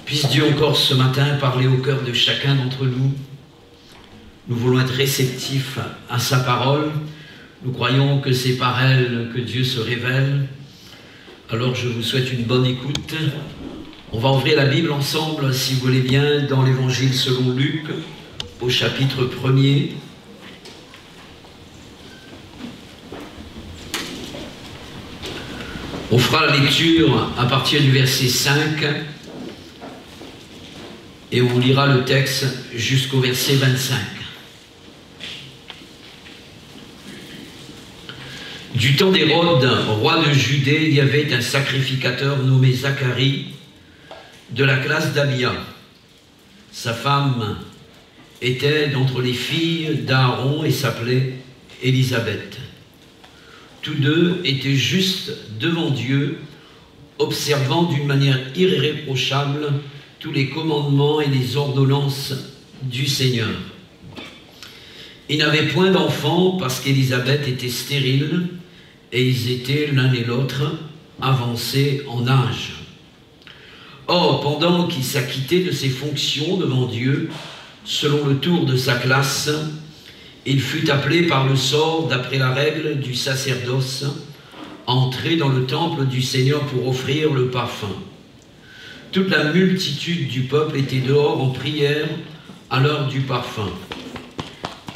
Puisse Dieu encore ce matin parler au cœur de chacun d'entre nous. Nous voulons être réceptifs à sa parole. Nous croyons que c'est par elle que Dieu se révèle. Alors je vous souhaite une bonne écoute. On va ouvrir la Bible ensemble, si vous voulez bien, dans l'Évangile selon Luc, au chapitre 1er. On fera la lecture à partir du verset 5 et on lira le texte jusqu'au verset 25. Du temps d'Hérode, roi de Judée, il y avait un sacrificateur nommé Zacharie, de la classe d'Abia. Sa femme était d'entre les filles d'Aaron et s'appelait Élisabeth. Tous deux étaient justes devant Dieu, observant d'une manière irréprochable tous les commandements et les ordonnances du Seigneur. Ils n'avaient point d'enfants parce qu'Élisabeth était stérile et ils étaient l'un et l'autre avancés en âge. Or, pendant qu'il s'acquittait de ses fonctions devant Dieu, selon le tour de sa classe, il fut appelé par le sort, d'après la règle du sacerdoce, à entrer dans le temple du Seigneur pour offrir le parfum. Toute la multitude du peuple était dehors en prière à l'heure du parfum.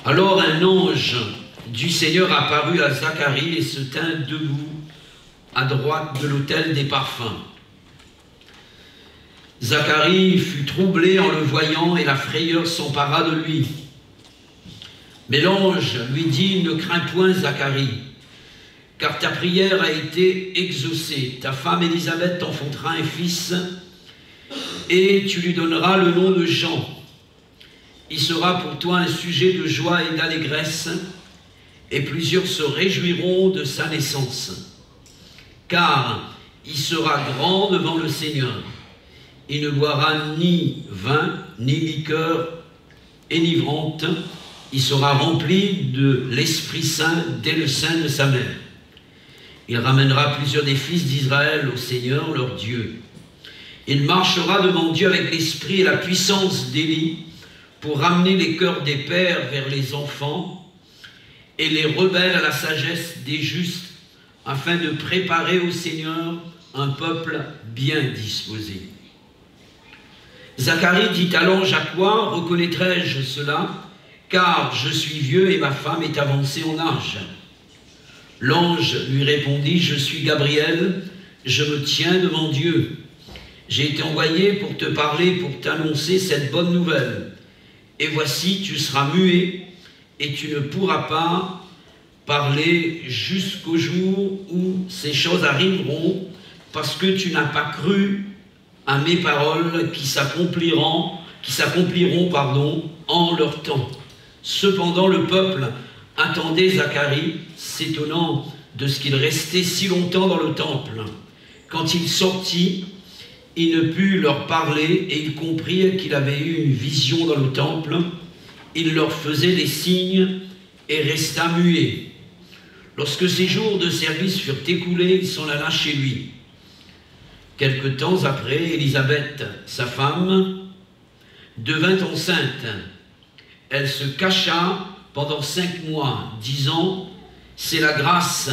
Alors un ange du Seigneur apparut à Zacharie et se tint debout à droite de l'autel des parfums. Zacharie fut troublé en le voyant et la frayeur s'empara de lui. Mais l'ange lui dit, « Ne crains point, Zacharie, car ta prière a été exaucée. Ta femme Élisabeth t'enfantera un fils, et tu lui donneras le nom de Jean. Il sera pour toi un sujet de joie et d'allégresse, et plusieurs se réjouiront de sa naissance. Car il sera grand devant le Seigneur. Il ne boira ni vin, ni liqueur enivrante. Il sera rempli de l'Esprit Saint dès le sein de sa mère. Il ramènera plusieurs des fils d'Israël au Seigneur, leur Dieu. Il marchera devant Dieu avec l'esprit et la puissance d'Élie pour ramener les cœurs des pères vers les enfants et les rebelles à la sagesse des justes, afin de préparer au Seigneur un peuple bien disposé. » Zacharie dit à l'ange, « À quoi reconnaîtrai-je cela ? Car je suis vieux et ma femme est avancée en âge. » L'ange lui répondit, « Je suis Gabriel, je me tiens devant Dieu. J'ai été envoyé pour te parler, pour t'annoncer cette bonne nouvelle. Et voici, tu seras muet et tu ne pourras pas parler jusqu'au jour où ces choses arriveront, parce que tu n'as pas cru à mes paroles qui s'accompliront en leur temps. » Cependant, le peuple attendait Zacharie, s'étonnant de ce qu'il restait si longtemps dans le temple. Quand il sortit, il ne put leur parler et ils comprirent qu'il avait eu une vision dans le temple. Il leur faisait des signes et resta muet. Lorsque ses jours de service furent écoulés, il s'en alla chez lui. Quelque temps après, Élisabeth, sa femme, devint enceinte. Elle se cacha pendant 5 mois, disant, « C'est la grâce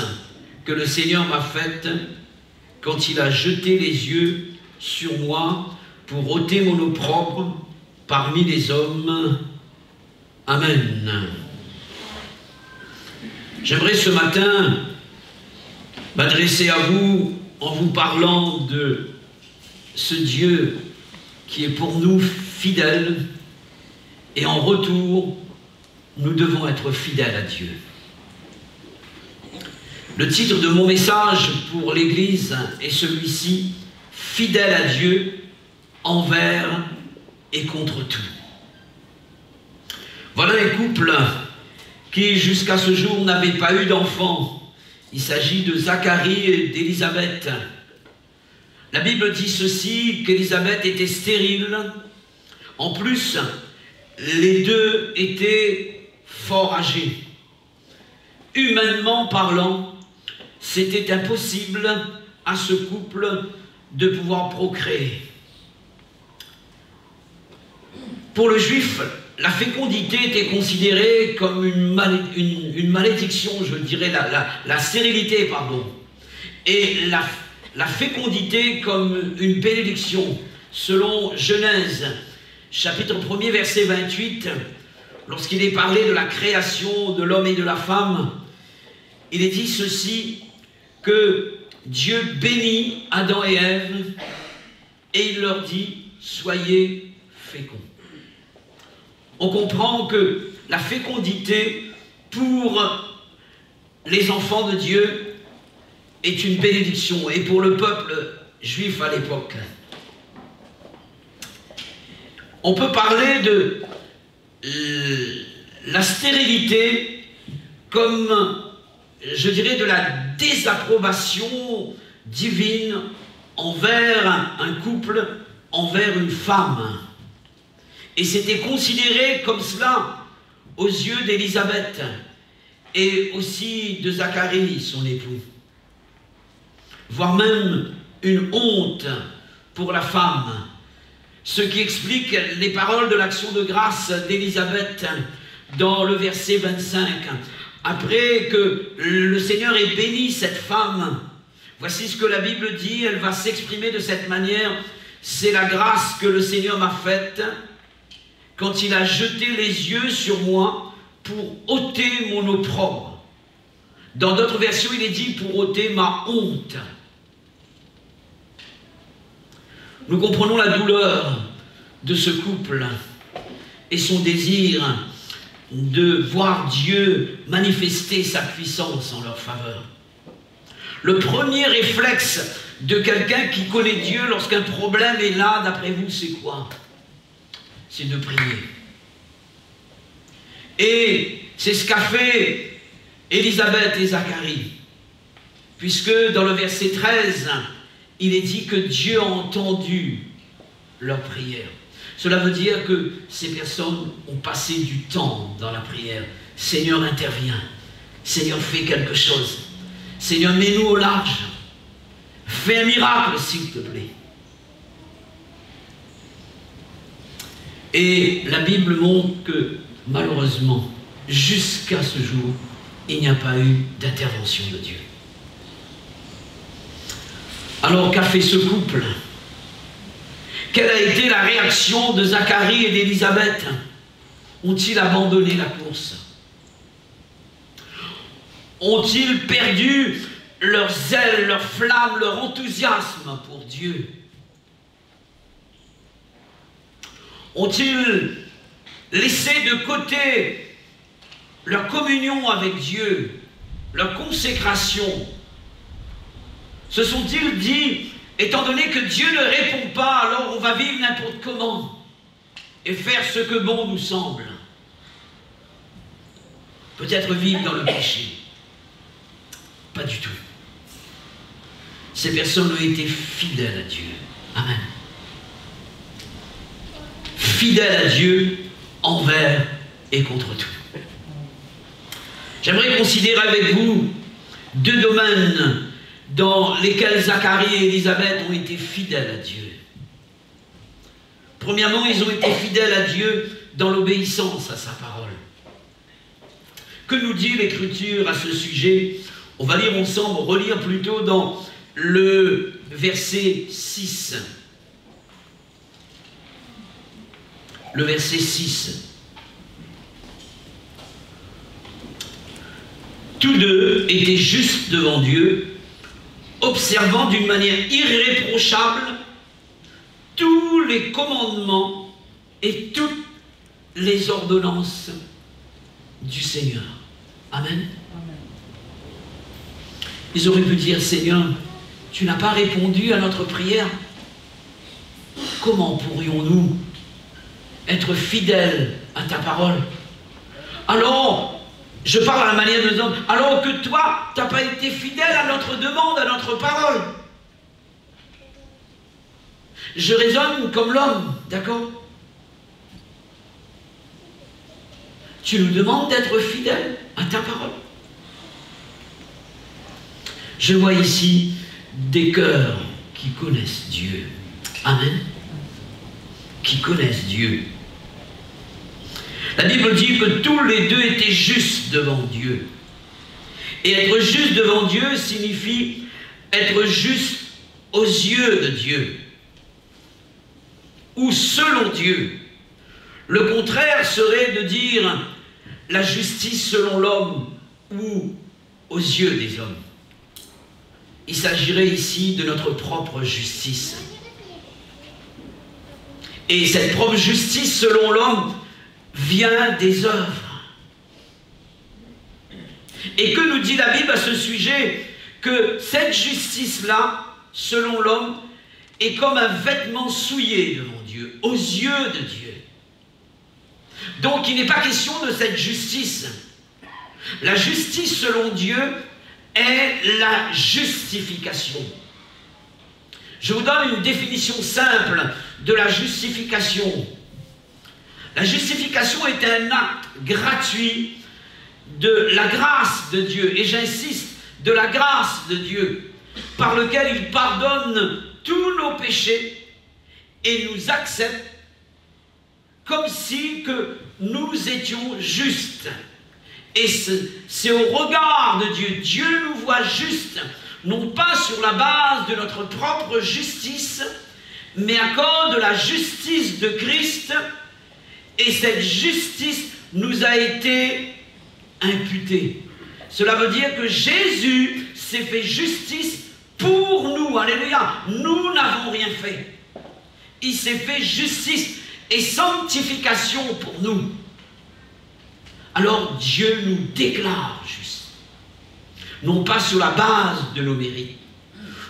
que le Seigneur m'a faite quand il a jeté les yeux sur moi pour ôter mon opprobre parmi les hommes. » Amen. J'aimerais ce matin m'adresser à vous en vous parlant de ce Dieu qui est pour nous fidèle, et en retour, nous devons être fidèles à Dieu. Le titre de mon message pour l'Église est celui-ci, « Fidèle à Dieu, envers et contre tout ». Voilà un couple qui, jusqu'à ce jour, n'avait pas eu d'enfant. Il s'agit de Zacharie et d'Élisabeth. La Bible dit ceci, qu'Élisabeth était stérile. En plus, les deux étaient fort âgés. Humainement parlant, c'était impossible à ce couple de pouvoir procréer. Pour le juif, la fécondité était considérée comme une malédiction, je dirais la stérilité, pardon. Et la fécondité comme une bénédiction, selon Genèse, chapitre 1er, verset 28, lorsqu'il est parlé de la création de l'homme et de la femme, il est dit ceci, que Dieu bénit Adam et Ève, et il leur dit, soyez féconds. On comprend que la fécondité pour les enfants de Dieu est une bénédiction, et pour le peuple juif à l'époque. On peut parler de la stérilité comme, je dirais, de la désapprobation divine envers un couple, envers une femme. Et c'était considéré comme cela aux yeux d'Élisabeth et aussi de Zacharie, son époux. Voire même une honte pour la femme. Ce qui explique les paroles de l'action de grâce d'Élisabeth dans le verset 25. Après que le Seigneur ait béni cette femme, voici ce que la Bible dit, elle va s'exprimer de cette manière. C'est la grâce que le Seigneur m'a faite quand il a jeté les yeux sur moi pour ôter mon opprobre. Dans d'autres versions, il est dit pour ôter ma honte. Nous comprenons la douleur de ce couple et son désir de voir Dieu manifester sa puissance en leur faveur. Le premier réflexe de quelqu'un qui connaît Dieu lorsqu'un problème est là, d'après vous, c'est quoi? C'est de prier. Et c'est ce qu'a fait Élisabeth et Zacharie, puisque dans le verset 13, il est dit que Dieu a entendu leur prière. Cela veut dire que ces personnes ont passé du temps dans la prière. Seigneur, interviens. Seigneur, fais quelque chose. Seigneur, mets-nous au large. Fais un miracle, s'il te plaît. Et la Bible montre que, malheureusement, jusqu'à ce jour, il n'y a pas eu d'intervention de Dieu. Alors, qu'a fait ce couple? Quelle a été la réaction de Zacharie et d'Élisabeth? Ont-ils abandonné la course? Ont-ils perdu leur zèle, leur flamme, leur enthousiasme pour Dieu? Ont-ils laissé de côté leur communion avec Dieu, leur consécration? Se sont-ils dit, étant donné que Dieu ne répond pas, alors on va vivre n'importe comment et faire ce que bon nous semble? Peut-être vivre dans le péché. Pas du tout. Ces personnes ont été fidèles à Dieu. Amen. Fidèles à Dieu envers et contre tout. J'aimerais considérer avec vous deux domaines dans lesquels Zacharie et Élisabeth ont été fidèles à Dieu. Premièrement, ils ont été fidèles à Dieu dans l'obéissance à sa parole. Que nous dit l'Écriture à ce sujet? On va lire ensemble, relire plutôt dans le verset 6. Le verset 6. Tous deux étaient justes devant Dieu, observant d'une manière irréprochable tous les commandements et toutes les ordonnances du Seigneur. Amen. Ils auraient pu dire, Seigneur, tu n'as pas répondu à notre prière. Comment pourrions-nous être fidèles à ta parole? Alors, je parle à la manière de l'homme, alors que toi, tu n'as pas été fidèle à notre demande, à notre parole. Je raisonne comme l'homme, d'accord? Tu nous demandes d'être fidèles à ta parole. Je vois ici des cœurs qui connaissent Dieu. Amen. Qui connaissent Dieu. La Bible dit que tous les deux étaient justes devant Dieu. Et être juste devant Dieu signifie être juste aux yeux de Dieu, ou selon Dieu. Le contraire serait de dire la justice selon l'homme ou aux yeux des hommes. Il s'agirait ici de notre propre justice. Et cette propre justice selon l'homme vient des œuvres. Et que nous dit la Bible à ce sujet? Que cette justice-là, selon l'homme, est comme un vêtement souillé devant Dieu, aux yeux de Dieu. Donc il n'est pas question de cette justice. La justice selon Dieu est la justification. Je vous donne une définition simple de la justification. La justification est un acte gratuit de la grâce de Dieu, et j'insiste, de la grâce de Dieu, par lequel il pardonne tous nos péchés et nous accepte comme si que nous étions justes. Et c'est au regard de Dieu. Dieu nous voit justes, non pas sur la base de notre propre justice, mais à cause de la justice de Christ. Et cette justice nous a été imputée. Cela veut dire que Jésus s'est fait justice pour nous. Alléluia. Nous n'avons rien fait. Il s'est fait justice et sanctification pour nous. Alors Dieu nous déclare justes. Non pas sur la base de nos mérites,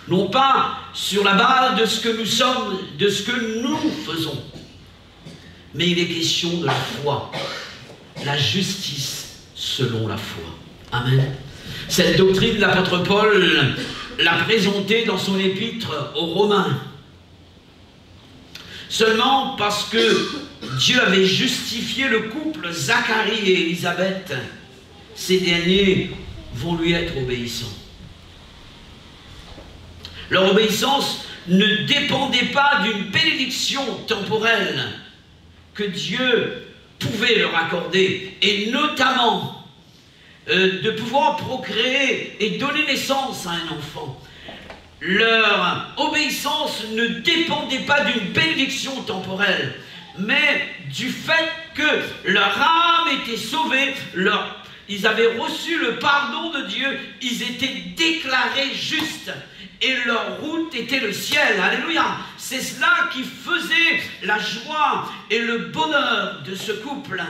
non pas sur la base de ce que nous sommes, de ce que nous faisons, mais il est question de la foi, la justice selon la foi. Amen. Cette doctrine, l'apôtre Paul l'a présentée dans son épître aux Romains. Seulement parce que Dieu avait justifié le couple Zacharie et Élisabeth, ces derniers vont lui être obéissants. Leur obéissance ne dépendait pas d'une bénédiction temporelle que Dieu pouvait leur accorder, et notamment de pouvoir procréer et donner naissance à un enfant. Leur obéissance ne dépendait pas d'une bénédiction temporelle, mais du fait que leur âme était sauvée, ils avaient reçu le pardon de Dieu, ils étaient déclarés justes, et leur route était le ciel. Alléluia. C'est cela qui faisait la joie et le bonheur de ce couple.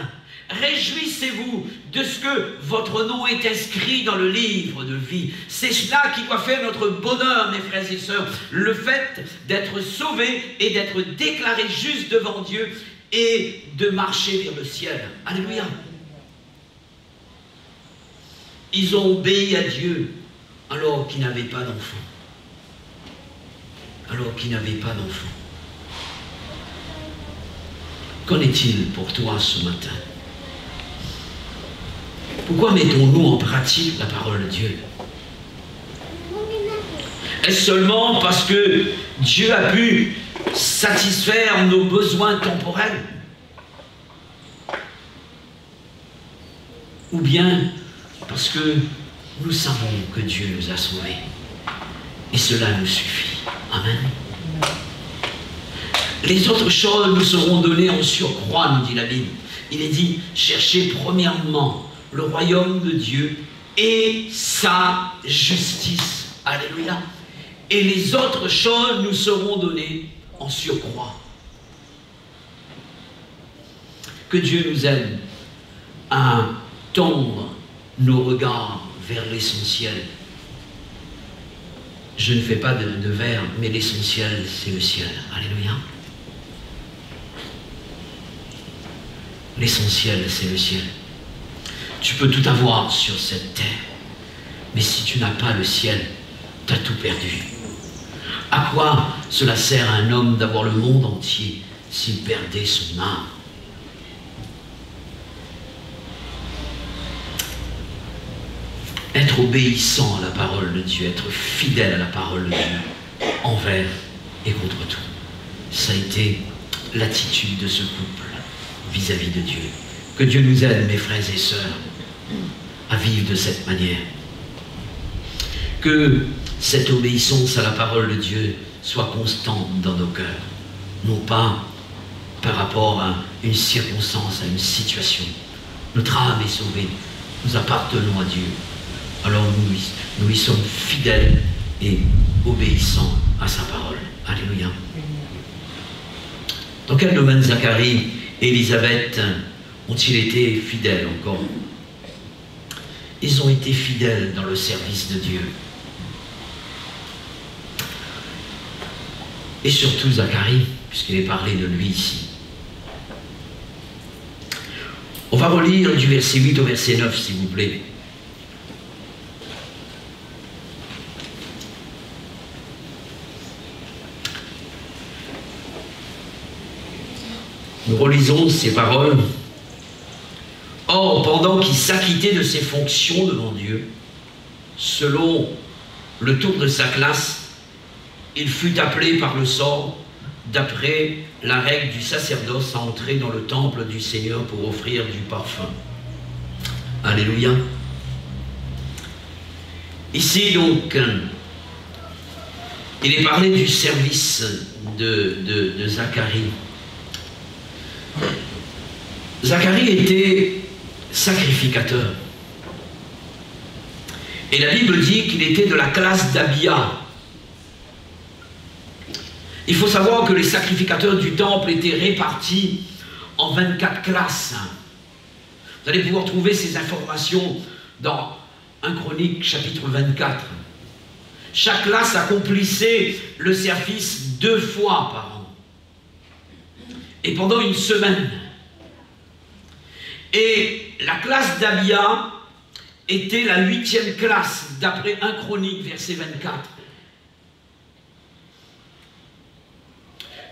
Réjouissez-vous de ce que votre nom est inscrit dans le livre de vie. C'est cela qui doit faire notre bonheur, mes frères et sœurs. Le fait d'être sauvés et d'être déclarés justes devant Dieu et de marcher vers le ciel. Alléluia. Ils ont obéi à Dieu alors qu'ils n'avaient pas d'enfants. Alors qu'ils n'avaient pas d'enfants. Qu'en est-il pour toi ce matin? Pourquoi mettons-nous en pratique la parole de Dieu? Est-ce seulement parce que Dieu a pu satisfaire nos besoins temporels? Ou bien parce que nous savons que Dieu nous a sauvés et cela nous suffit? Amen. Les autres choses nous seront données en surcroît, nous dit la Bible. Il est dit, cherchez premièrement le royaume de Dieu et sa justice. Alléluia. Et les autres choses nous seront données en surcroît. Que Dieu nous aide à tendre nos regards vers l'essentiel. Je ne fais pas de vers, mais l'essentiel, c'est le ciel. Alléluia. L'essentiel, c'est le ciel. Tu peux tout avoir sur cette terre, mais si tu n'as pas le ciel, tu as tout perdu. À quoi cela sert à un homme d'avoir le monde entier s'il perdait son âme? Être obéissant à la parole de Dieu, être fidèle à la parole de Dieu, envers et contre tout. Ça a été l'attitude de ce couple vis-à-vis de Dieu. Que Dieu nous aide, mes frères et sœurs, à vivre de cette manière. Que cette obéissance à la parole de Dieu soit constante dans nos cœurs. Non pas par rapport à une circonstance, à une situation. Notre âme est sauvée. Nous appartenons à Dieu. Alors nous lui sommes fidèles et obéissants à sa parole. Alléluia. Dans quel domaine Zacharie et Élisabeth ont-ils été fidèles encore? Ils ont été fidèles dans le service de Dieu. Et surtout Zacharie, puisqu'il est parlé de lui ici. On va relire du verset 8 au verset 9, s'il vous plaît. Nous relisons ces paroles. Or, pendant qu'il s'acquittait de ses fonctions devant Dieu, selon le tour de sa classe, il fut appelé par le sort, d'après la règle du sacerdoce, à entrer dans le temple du Seigneur pour offrir du parfum. Alléluia. Ici, donc, il est parlé du service de Zacharie. Zacharie était sacrificateur. Et la Bible dit qu'il était de la classe d'Abia. Il faut savoir que les sacrificateurs du temple étaient répartis en 24 classes. Vous allez pouvoir trouver ces informations dans 1 Chronique chapitre 24. Chaque classe accomplissait le service 2 fois par an. Et pendant une semaine. Et la classe d'Abia était la 8e classe, d'après 1 Chronique, verset 24.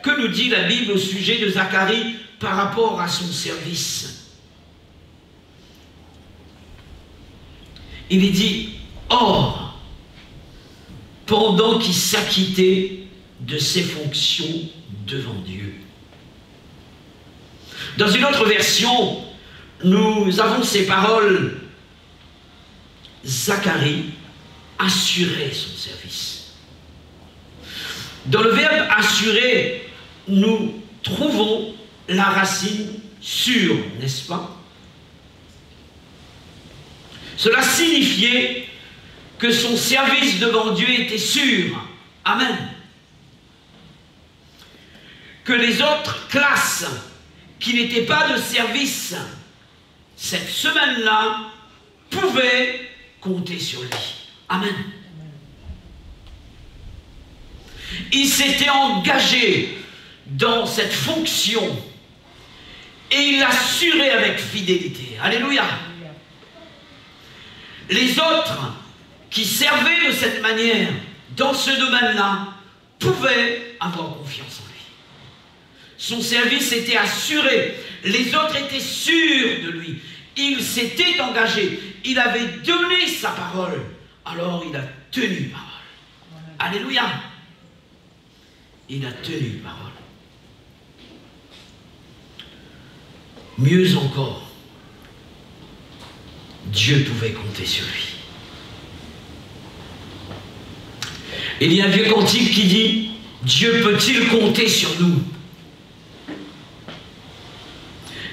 Que nous dit la Bible au sujet de Zacharie par rapport à son service? Il est dit, or, pendant qu'il s'acquittait de ses fonctions devant Dieu. Dans une autre version, nous avons ces paroles, Zacharie assurait son service. Dans le verbe assurer, nous trouvons la racine sur, n'est-ce pas? Cela signifiait que son service devant Dieu était sûr. Amen. Que les autres classes qui n'étaient pas de service cette semaine-là pouvaient compter sur lui. Amen. Il s'était engagé dans cette fonction et il l'assurait avec fidélité. Alléluia. Les autres qui servaient de cette manière dans ce domaine-là pouvaient avoir confiance en lui. Son service était assuré. Les autres étaient sûrs de lui. Il s'était engagé. Il avait donné sa parole. Alors il a tenu parole. Alléluia. Il a tenu parole. Mieux encore, Dieu pouvait compter sur lui. Il y a un vieux cantique qui dit « Dieu peut-il compter sur nous ?»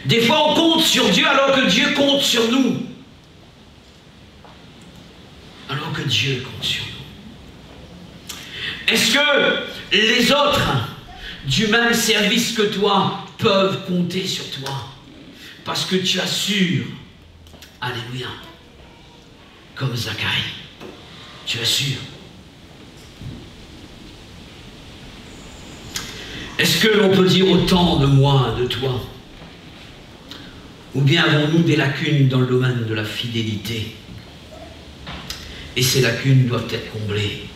Des fois on compte sur Dieu alors que Dieu compte sur nous. Alors que Dieu compte sur nous. Est-ce que les autres du même service que toi peuvent compter sur toi? Parce que tu assures, alléluia, comme Zacharie, tu assures. Est-ce que l'on peut dire autant de moi, de toi? Ou bien avons-nous des lacunes dans le domaine de la fidélité? Et ces lacunes doivent être comblées.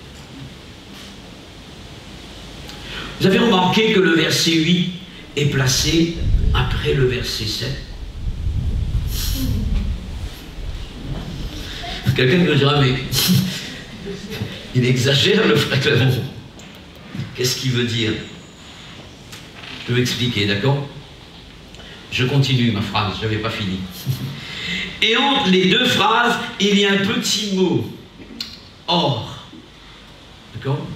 Vous avez remarqué que le verset 8 est placé après le verset 7. Quelqu'un me dira, mais il exagère le frère Clément. Qu'est-ce qu'il veut dire? Je vais expliquer, d'accord? Je continue ma phrase, je n'avais pas fini. Et entre les deux phrases, il y a un petit mot. Or. D'accord?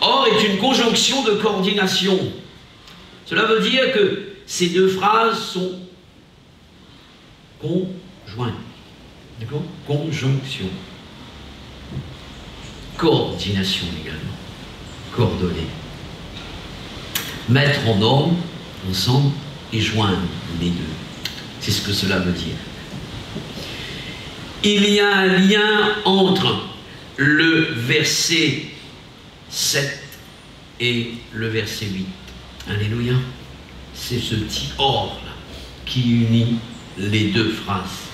Or est une conjonction de coordination. Cela veut dire que ces deux phrases sont conjointes. D'accord? Conjonction. Coordination également. Coordonner. Mettre en ordre, ensemble, et joindre les deux. C'est ce que cela veut dire. Il y a un lien entre le verset 7 et le verset 8. Alléluia. C'est ce petit or là qui unit les deux phrases.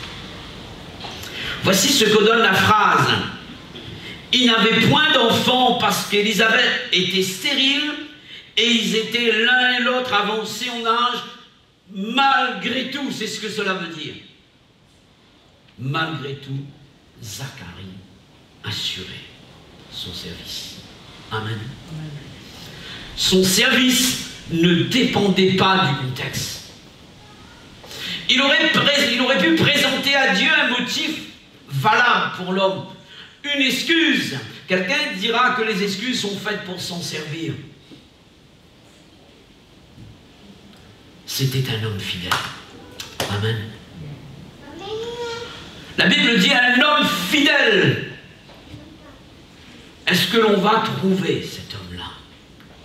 Voici ce que donne la phrase. Il n'avait point d'enfant parce qu'Élisabeth était stérile et ils étaient l'un et l'autre avancés en âge. Malgré tout, c'est ce que cela veut dire. Malgré tout, Zacharie assurait son service. Amen. Son service ne dépendait pas du contexte. Il aurait pu présenter à Dieu un motif valable pour l'homme. Une excuse. Quelqu'un dira que les excuses sont faites pour s'en servir. C'était un homme fidèle. Amen. La Bible dit un homme fidèle. Est-ce que l'on va trouver cet homme-là?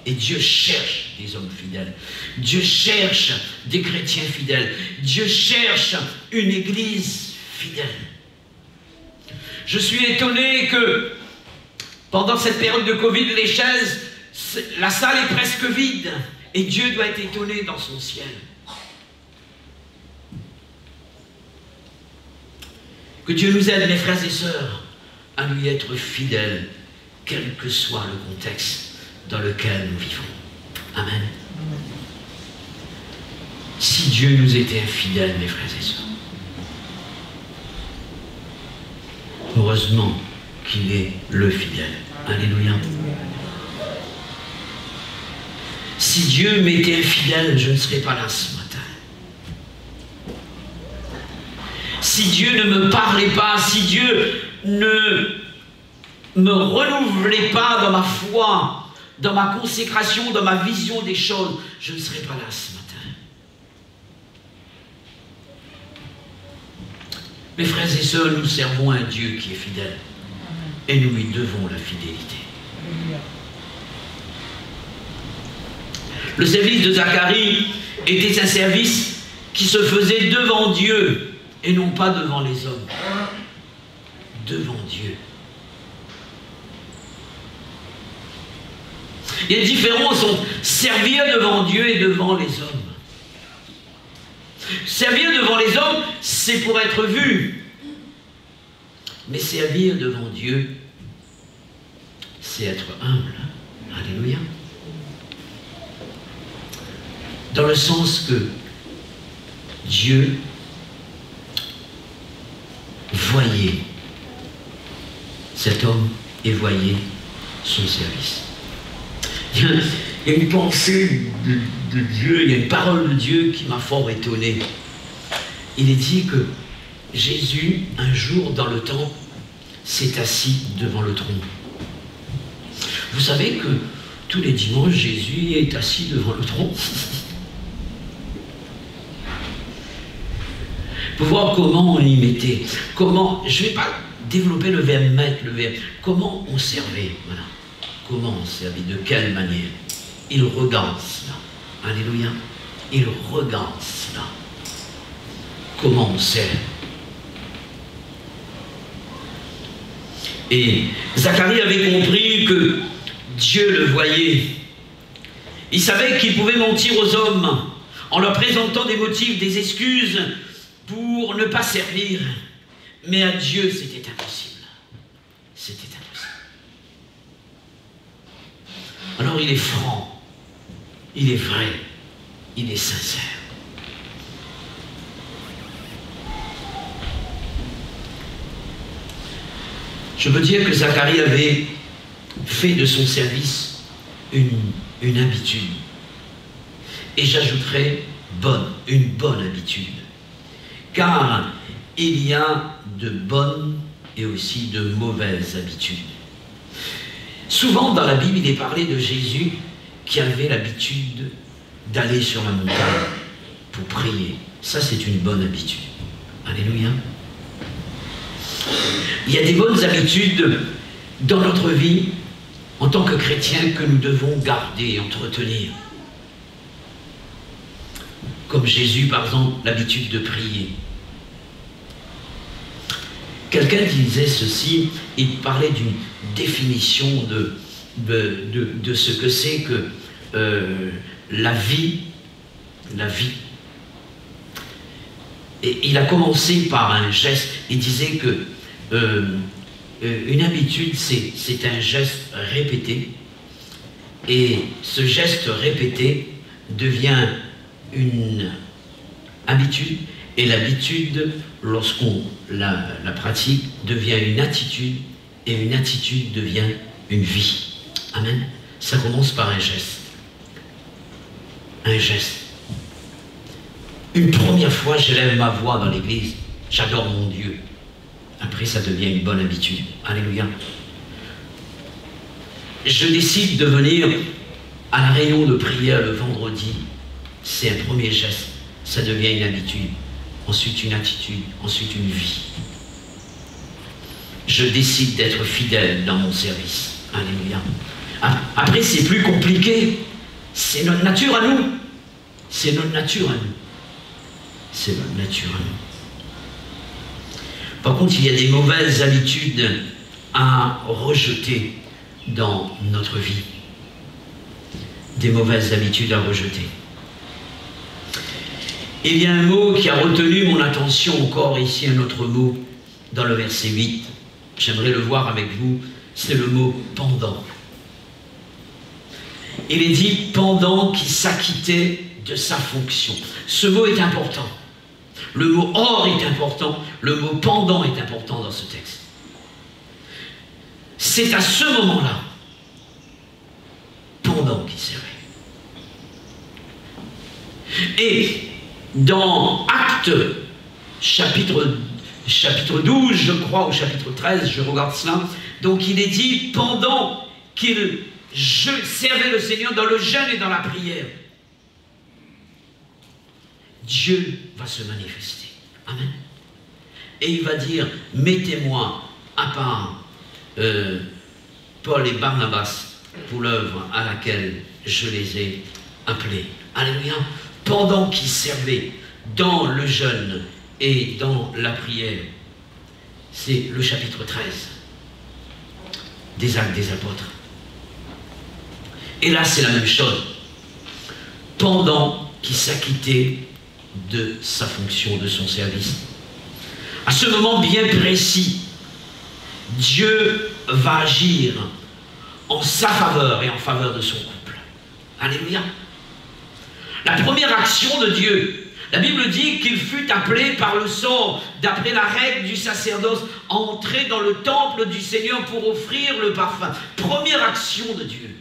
Et Dieu cherche des hommes fidèles. Dieu cherche des chrétiens fidèles. Dieu cherche une église fidèle. Je suis étonné que pendant cette période de Covid, les chaises, la salle est presque vide. Et Dieu doit être étonné dans son ciel. Que Dieu nous aide, mes frères et sœurs, à lui être fidèles, quel que soit le contexte dans lequel nous vivons. Amen. Si Dieu nous était infidèle, mes frères et sœurs, heureusement qu'il est le fidèle. Alléluia. Si Dieu m'était infidèle, je ne serais pas là ce matin. Si Dieu ne me parlait pas, si Dieu ne me renouvelait pas dans ma foi, dans ma consécration, dans ma vision des choses, je ne serais pas là ce matin. Mes frères et sœurs, nous servons un Dieu qui est fidèle. Et nous lui devons la fidélité. Le service de Zacharie était un service qui se faisait devant Dieu et non pas devant les hommes. Devant Dieu. Il y a une différence entre servir devant Dieu et devant les hommes. Servir devant les hommes, c'est pour être vu. Mais servir devant Dieu, c'est être humble. Alléluia. Dans le sens que Dieu voyait cet homme et voyait son service. Il y a une pensée de Dieu, il y a une parole de Dieu qui m'a fort étonné. Il est dit que Jésus, un jour dans le temple, s'est assis devant le trône. Vous savez que tous les dimanches, Jésus est assis devant le trône. Pour voir comment on y mettait, comment, je ne vais pas développer le verbe mettre, le verbe, comment on servait, voilà. Comment on servait, de quelle manière? Il regarde cela. Alléluia. Il regarde cela. Comment on sert. Et Zacharie avait compris que Dieu le voyait. Il savait qu'il pouvait mentir aux hommes en leur présentant des motifs, des excuses pour ne pas servir. Mais à Dieu, c'était impossible. C'était impossible. Alors il est franc, il est vrai, il est sincère. Je veux dire que Zacharie avait fait de son service une habitude. Et j'ajouterais une bonne habitude. Car il y a de bonnes et aussi de mauvaises habitudes. Souvent dans la Bible, il est parlé de Jésus qui avait l'habitude d'aller sur la montagne pour prier. Ça, c'est une bonne habitude. Alléluia. Il y a des bonnes habitudes dans notre vie en tant que chrétiens que nous devons garder et entretenir. Comme Jésus, par exemple, l'habitude de prier. Quelqu'un disait ceci, il parlait d'une définition de ce que c'est que la vie. Et il a commencé par un geste, il disait que une habitude, c'est un geste répété, et ce geste répété devient une habitude, et l'habitude, lorsqu'on la pratique, devient une attitude, et une attitude devient une vie. Amen. Ça commence par un geste. Un geste. Une première fois, j'élève ma voix dans l'église, j'adore mon Dieu. Après, ça devient une bonne habitude. Alléluia. Je décide de venir à la réunion de prière le vendredi. C'est un premier geste. Ça devient une habitude. Ensuite, une attitude. Ensuite, une vie. Je décide d'être fidèle dans mon service. Alléluia. Après, c'est plus compliqué. C'est notre nature à nous. C'est notre nature à nous. C'est notre nature à nous. Par contre, il y a des mauvaises habitudes à rejeter dans notre vie. Des mauvaises habitudes à rejeter. Il y a un mot qui a retenu mon attention encore ici, un autre mot, dans le verset 8. J'aimerais le voir avec vous, c'est le mot « pendant ». Il est dit « pendant qui s'acquittait de sa fonction ». Ce mot est important. Le mot « or » est important, le mot « pendant » est important dans ce texte. C'est à ce moment-là, pendant qu'il servait. Et dans Actes, chapitre 12, je crois, au chapitre 13, je regarde cela, donc il est dit, pendant qu'il servait le Seigneur dans le jeûne et dans la prière, Dieu va se manifester. Amen. Et il va dire, mettez-moi à part Paul et Barnabas pour l'œuvre à laquelle je les ai appelés. Alléluia. Pendant qu'ils servaient dans le jeûne et dans la prière, c'est le chapitre 13 des Actes des Apôtres. Et là, c'est la même chose. Pendant qu'il s'acquittait de sa fonction, de son service. À ce moment bien précis, Dieu va agir en sa faveur et en faveur de son couple. Alléluia. La première action de Dieu, la Bible dit qu'il fut appelé par le sort, d'après la règle du sacerdoce, à entrer dans le temple du Seigneur pour offrir le parfum. Première action de Dieu.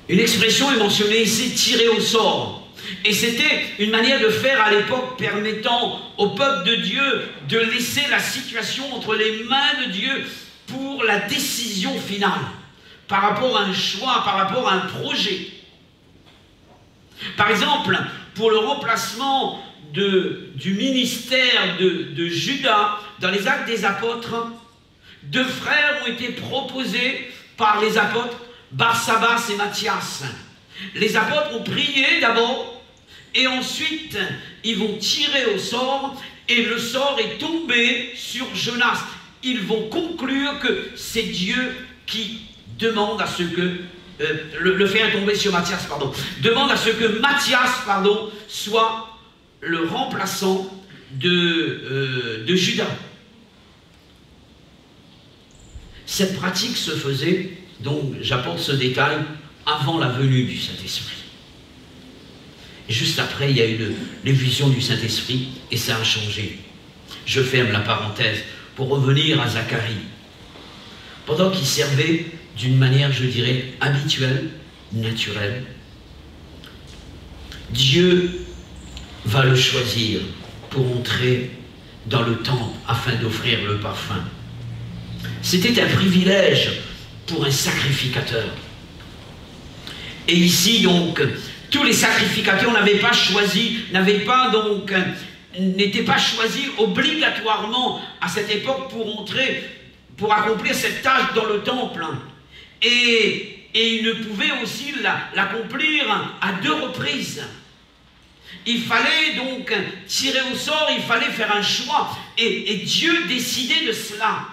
Une expression est mentionnée ici, tirer au sort. Et c'était une manière de faire à l'époque permettant au peuple de Dieu de laisser la situation entre les mains de Dieu pour la décision finale, par rapport à un choix, par rapport à un projet. Par exemple, pour le remplacement du ministère de Judas dans les Actes des Apôtres, 2 frères ont été proposés par les apôtres, Barsabas et Matthias. Les apôtres ont prié d'abord, et ensuite ils vont tirer au sort, et le sort est tombé sur Jonas. Ils vont conclure que c'est Dieu qui demande à ce que, le fait est tombé sur Matthias, pardon, demande à ce que Matthias, pardon, soit le remplaçant de Judas. Cette pratique se faisait, donc j'apporte ce détail, avant la venue du Saint-Esprit. Et juste après, il y a eu l'effusion du Saint-Esprit et ça a changé. Je ferme la parenthèse pour revenir à Zacharie. Pendant qu'il servait d'une manière, je dirais, habituelle, naturel. Dieu va le choisir pour entrer dans le temple afin d'offrir le parfum. C'était un privilège pour un sacrificateur. Et ici donc, tous les sacrificateurs n'étaient pas choisis obligatoirement à cette époque pour accomplir cette tâche dans le temple. Et ils ne pouvaient aussi l'accomplir à 2 reprises. Il fallait donc tirer au sort, il fallait faire un choix. Et Dieu décidait de cela.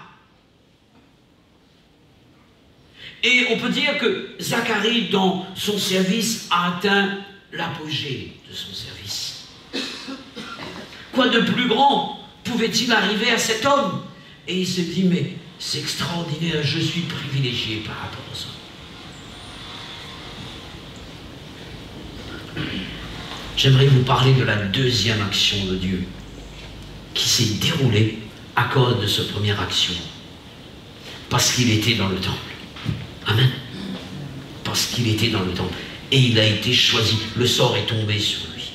Et on peut dire que Zacharie, dans son service, a atteint l'apogée de son service. Quoi de plus grand pouvait-il arriver à cet homme? Et il se dit, mais c'est extraordinaire, je suis privilégié par rapport aux autres. J'aimerais vous parler de la deuxième action de Dieu qui s'est déroulée à cause de cette première action. Parce qu'il était dans le temple. Amen. Parce qu'il était dans le temple. Et il a été choisi. Le sort est tombé sur lui.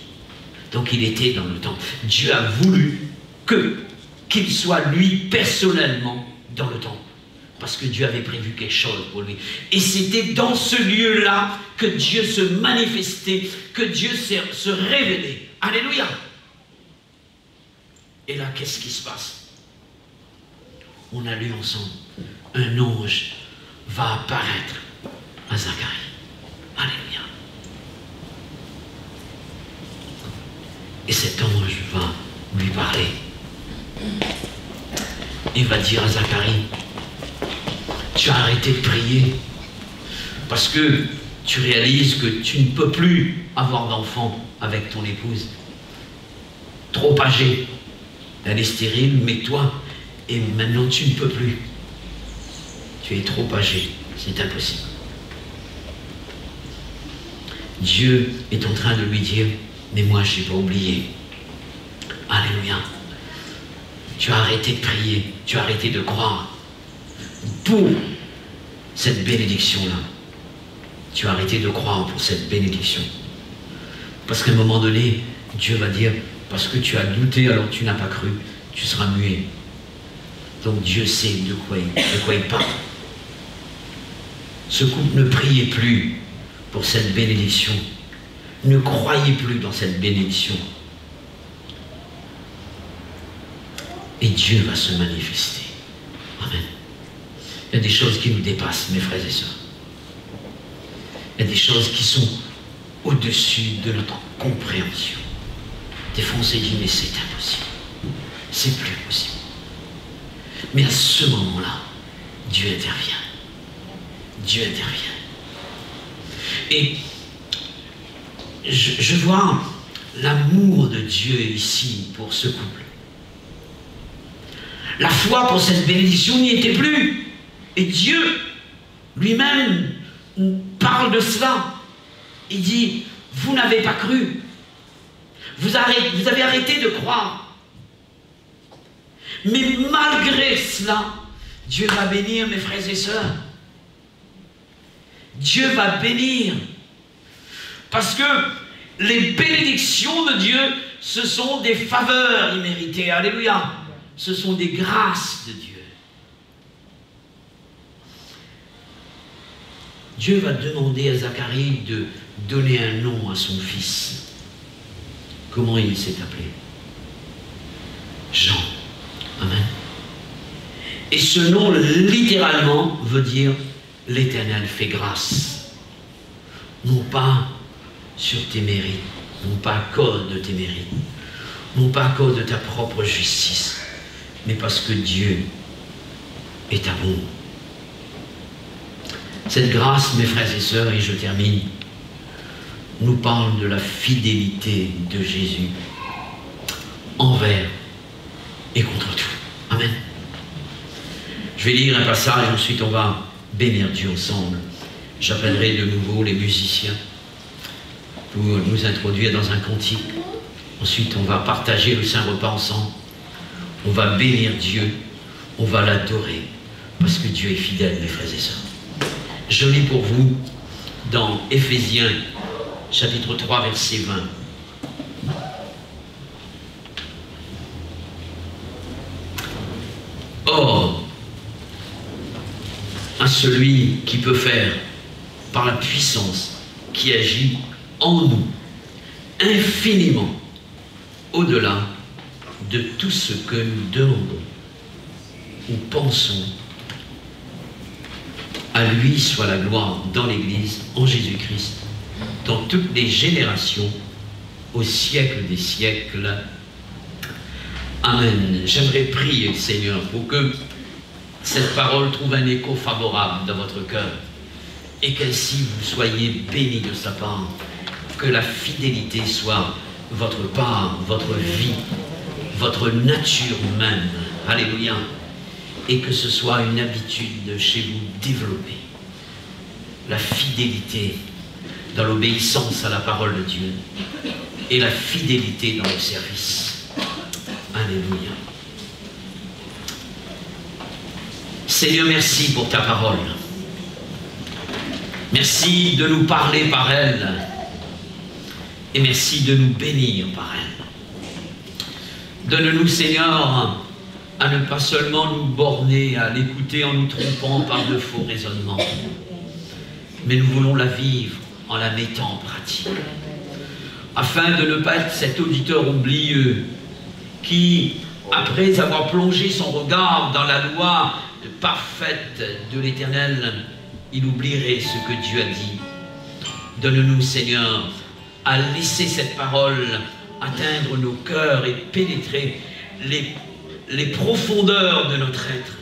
Donc il était dans le temple. Dieu a voulu qu'il soit lui personnellement dans le temple. Parce que Dieu avait prévu quelque chose pour lui. Et c'était dans ce lieu-là que Dieu se manifestait, que Dieu se révélait. Alléluia. Et là, qu'est-ce qui se passe? On a lu ensemble. Un ange va apparaître à Zacharie. Alléluia. Et cet ange va lui parler. Il va dire à Zacharie, tu as arrêté de prier parce que tu réalises que tu ne peux plus avoir d'enfant avec ton épouse. Trop âgée. Elle est stérile, mais toi, et maintenant tu ne peux plus. Tu es trop âgé. C'est impossible. Dieu est en train de lui dire, mais moi je n'ai pas oublié. Alléluia. Tu as arrêté de prier, tu as arrêté de croire. Pour cette bénédiction-là, tu as arrêté de croire pour cette bénédiction. Parce qu'à un moment donné, Dieu va dire, parce que tu as douté alors que tu n'as pas cru, tu seras muet. Donc Dieu sait de quoi il parle. Ce couple ne priait plus pour cette bénédiction, ne croyait plus dans cette bénédiction. Et Dieu va se manifester. Amen. Il y a des choses qui nous dépassent, mes frères et sœurs. Il y a des choses qui sont au-dessus de notre compréhension. Des fois, on s'est dit, mais c'est impossible. C'est plus possible. Mais à ce moment-là, Dieu intervient. Dieu intervient. Et je vois l'amour de Dieu ici pour ce couple. La foi pour cette bénédiction n'y était plus. Et Dieu lui-même parle de cela. Il dit, vous n'avez pas cru. Vous avez arrêté de croire. Mais malgré cela, Dieu va bénir, mes frères et sœurs. Dieu va bénir. Parce que les bénédictions de Dieu, ce sont des faveurs imméritées. Alléluia. Ce sont des grâces de Dieu. Dieu va demander à Zacharie de donner un nom à son fils. Comment il s'est appelé? Jean. Amen. Et ce nom, littéralement, veut dire l'Éternel fait grâce. Non pas sur tes mérites, non pas à cause de tes mérites, non pas à cause de ta propre justice, mais parce que Dieu est à bon. Cette grâce, mes frères et sœurs, et je termine, nous parle de la fidélité de Jésus envers et contre tout. Amen. Je vais lire un passage, ensuite on va bénir Dieu ensemble. J'appellerai de nouveau les musiciens pour nous introduire dans un cantique. Ensuite, on va partager le Saint-Repas ensemble. On va bénir Dieu. On va l'adorer. Parce que Dieu est fidèle, mes frères et sœurs. Je lis pour vous dans Éphésiens, chapitre 3, verset 20. Or, à celui qui peut faire, par la puissance qui agit en nous, infiniment au-delà de tout ce que nous demandons ou pensons, à lui soit la gloire dans l'Église, en Jésus-Christ, dans toutes les générations, au siècle des siècles. Amen. J'aimerais prier, Seigneur, pour que cette parole trouve un écho favorable dans votre cœur et qu'ainsi vous soyez bénis de sa part, que la fidélité soit votre part, votre vie, votre nature même. Alléluia. Et que ce soit une habitude chez vous développée. La fidélité dans l'obéissance à la parole de Dieu et la fidélité dans le service. Alléluia. Seigneur, merci pour ta parole. Merci de nous parler par elle. Et merci de nous bénir par elle. Donne-nous, Seigneur, à ne pas seulement nous borner à l'écouter en nous trompant par de faux raisonnements, mais nous voulons la vivre en la mettant en pratique, afin de ne pas être cet auditeur oublieux qui, après avoir plongé son regard dans la loi parfaite de l'Éternel, il oublierait ce que Dieu a dit. Donne-nous, Seigneur, à laisser cette parole atteindre nos cœurs et pénétrer les profondeurs de notre être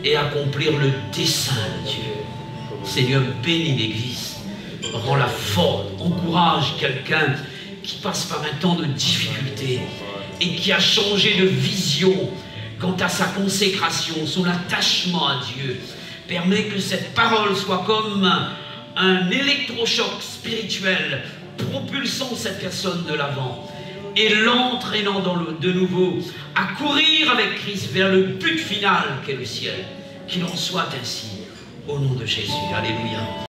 et accomplir le dessein de Dieu. Seigneur, bénis l'Église, rends-la forte, encourage quelqu'un qui passe par un temps de difficulté et qui a changé de vision quant à sa consécration, son attachement à Dieu. Permets que cette parole soit comme un électrochoc spirituel propulsant cette personne de l'avant et l'entraînant de nouveau à courir avec Christ vers le but final qu'est le ciel. Qu'il en soit ainsi, au nom de Jésus. Alléluia.